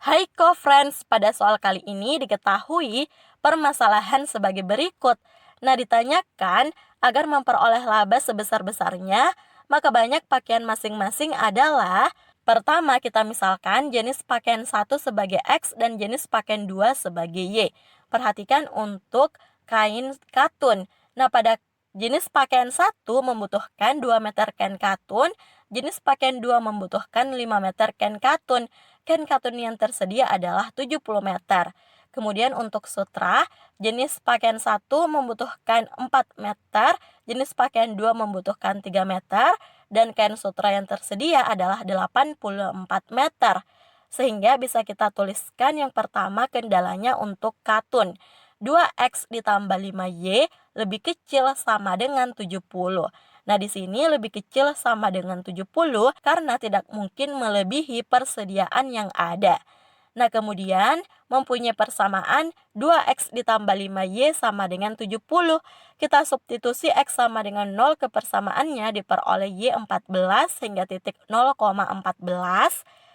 Hai co-friends, pada soal kali ini diketahui permasalahan sebagai berikut. Nah, ditanyakan agar memperoleh laba sebesar-besarnya, maka banyak pakaian masing-masing adalah: pertama, kita misalkan jenis pakaian 1 sebagai X dan jenis pakaian 2 sebagai Y. Perhatikan untuk kain katun. Nah, pada jenis pakaian 1 membutuhkan 2 meter kain katun, jenis pakaian 2 membutuhkan 5 meter kain katun. Kain katun yang tersedia adalah 70 meter. Kemudian untuk sutra, jenis pakaian 1 membutuhkan 4 meter, jenis pakaian 2 membutuhkan 3 meter, dan kain sutra yang tersedia adalah 84 meter. Sehingga bisa kita tuliskan yang pertama kendalanya untuk katun. 2X ditambah 5Y lebih kecil sama dengan 70. Nah, di sini lebih kecil sama dengan 70 karena tidak mungkin melebihi persediaan yang ada. Nah, kemudian mempunyai persamaan 2X ditambah 5Y sama dengan 70. Kita substitusi X sama dengan 0 ke persamaannya diperoleh Y 14 hingga titik 0,14.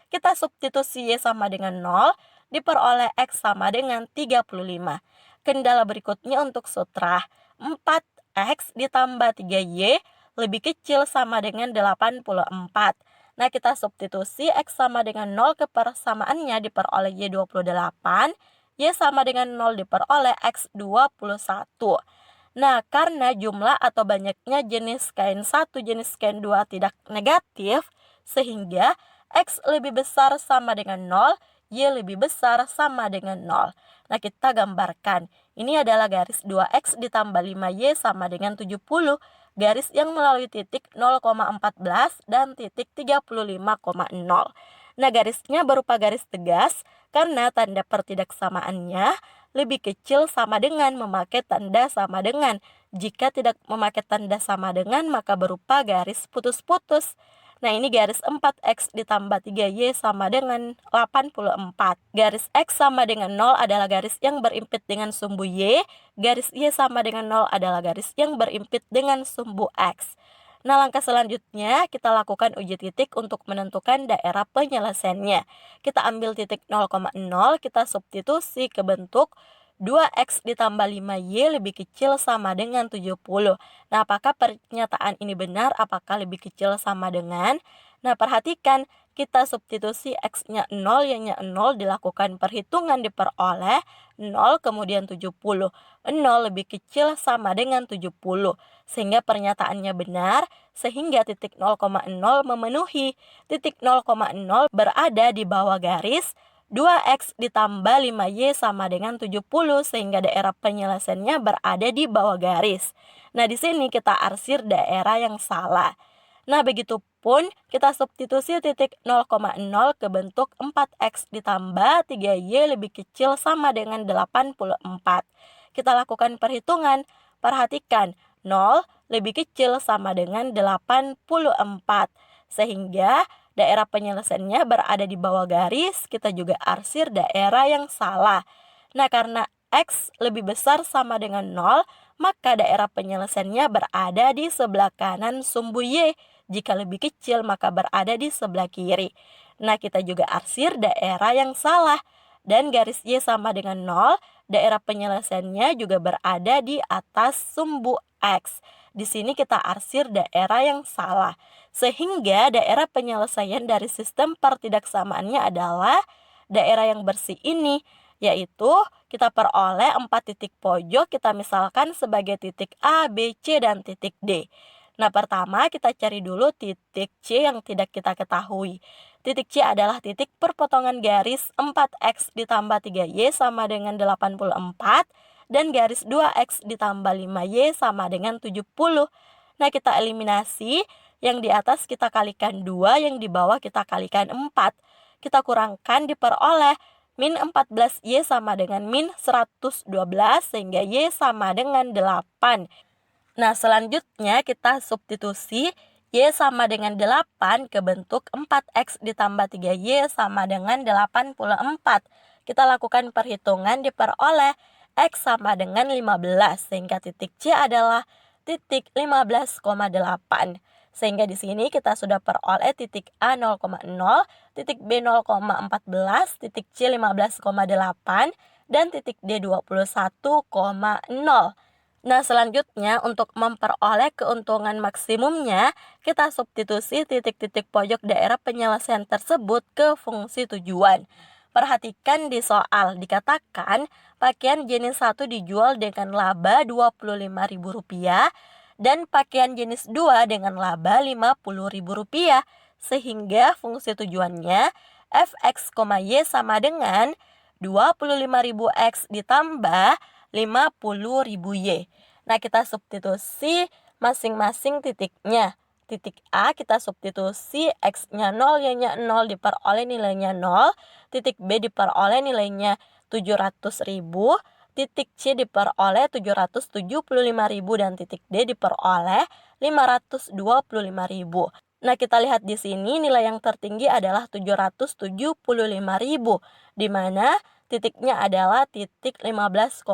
Kita substitusi Y sama dengan 0 diperoleh X sama dengan 35. Kendala berikutnya untuk sutra. 4X ditambah 3Y lebih kecil sama dengan 84. Nah, kita substitusi X sama dengan 0 ke persamaannya diperoleh Y 28, Y sama dengan 0 diperoleh X 21. Nah, karena jumlah atau banyaknya jenis kain 1, jenis kain 2 tidak negatif, sehingga X lebih besar sama dengan 0, Y lebih besar sama dengan 0. Nah, kita gambarkan. Ini adalah garis 2X ditambah 5Y sama dengan 70. Garis yang melalui titik 0,14 dan titik 35,0. Nah, garisnya berupa garis tegas karena tanda pertidaksamaannya lebih kecil sama dengan memakai tanda sama dengan. Jika tidak memakai tanda sama dengan, maka berupa garis putus-putus. Nah, ini garis 4X ditambah 3Y sama dengan 84. Garis X sama dengan 0 adalah garis yang berimpit dengan sumbu Y. Garis Y sama dengan 0 adalah garis yang berimpit dengan sumbu X. Nah, langkah selanjutnya kita lakukan uji titik untuk menentukan daerah penyelesaiannya. Kita ambil titik 0,0, kita substitusi ke bentuk 2X ditambah 5Y lebih kecil sama dengan 70. Nah, apakah pernyataan ini benar? Apakah lebih kecil sama dengan? Nah, perhatikan, kita substitusi X-nya 0, Y-nya 0, dilakukan perhitungan diperoleh 0, kemudian 70. 0 lebih kecil sama dengan 70. Sehingga pernyataannya benar, sehingga titik 0,0 memenuhi. Titik 0,0 berada di bawah garis 2X ditambah 5Y sama dengan 70, sehingga daerah penyelesaiannya berada di bawah garis. Nah, di sini kita arsir daerah yang salah. Nah, begitupun kita substitusi titik 0,0 ke bentuk 4X ditambah 3Y lebih kecil sama dengan 84. Kita lakukan perhitungan. Perhatikan, 0 lebih kecil sama dengan 84. Sehingga daerah penyelesaiannya berada di bawah garis, kita juga arsir daerah yang salah. Nah, karena X lebih besar sama dengan 0, maka daerah penyelesaiannya berada di sebelah kanan sumbu Y. Jika lebih kecil, maka berada di sebelah kiri. Nah, kita juga arsir daerah yang salah. Dan garis Y sama dengan 0, daerah penyelesaiannya juga berada di atas sumbu X. Di sini kita arsir daerah yang salah. Sehingga daerah penyelesaian dari sistem pertidaksamaannya adalah daerah yang bersih ini, yaitu kita peroleh 4 titik pojok, kita misalkan sebagai titik A, B, C, dan titik D. Nah, pertama kita cari dulu titik C yang tidak kita ketahui. Titik C adalah titik perpotongan garis 4X ditambah 3Y sama dengan 84 dan garis 2X ditambah 5Y sama dengan 70. Nah, kita eliminasi. Yang di atas kita kalikan 2, yang di bawah kita kalikan 4. Kita kurangkan diperoleh min 14Y sama dengan min 112, sehingga Y sama dengan 8. Nah, selanjutnya kita substitusi Y sama dengan 8 ke bentuk 4X ditambah 3Y sama dengan 84. Kita lakukan perhitungan diperoleh X sama dengan 15, sehingga titik C adalah titik 15,8. Sehingga di sini kita sudah peroleh titik A 0,0, titik B 0,14, titik C 15,8, dan titik D 21,0. Nah, selanjutnya untuk memperoleh keuntungan maksimumnya, kita substitusi titik-titik pojok daerah penyelesaian tersebut ke fungsi tujuan. Perhatikan di soal, dikatakan pakaian jenis 1 dijual dengan laba Rp25.000 dan pakaian jenis 2 dengan laba Rp50.000. Sehingga fungsi tujuannya fx, y sama dengan 25.000x ditambah 50.000y. Nah, kita substitusi masing-masing titiknya. Titik A kita substitusi X-nya 0, Y-nya 0, diperoleh nilainya 0. Titik B diperoleh nilainya 700.000. Titik C diperoleh 775.000 dan titik D diperoleh 525.000. Nah, kita lihat di sini nilai yang tertinggi adalah 775.000, di mana titiknya adalah titik 15,8,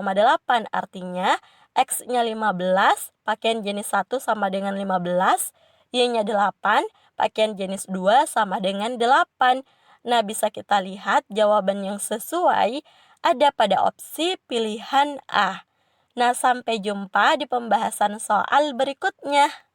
artinya X-nya 15, pakaian jenis 1 sama dengan 15, Y-nya 8, pakaian jenis 2 sama dengan 8. Nah, bisa kita lihat jawaban yang sesuai ada pada opsi pilihan A. Nah, sampai jumpa di pembahasan soal berikutnya.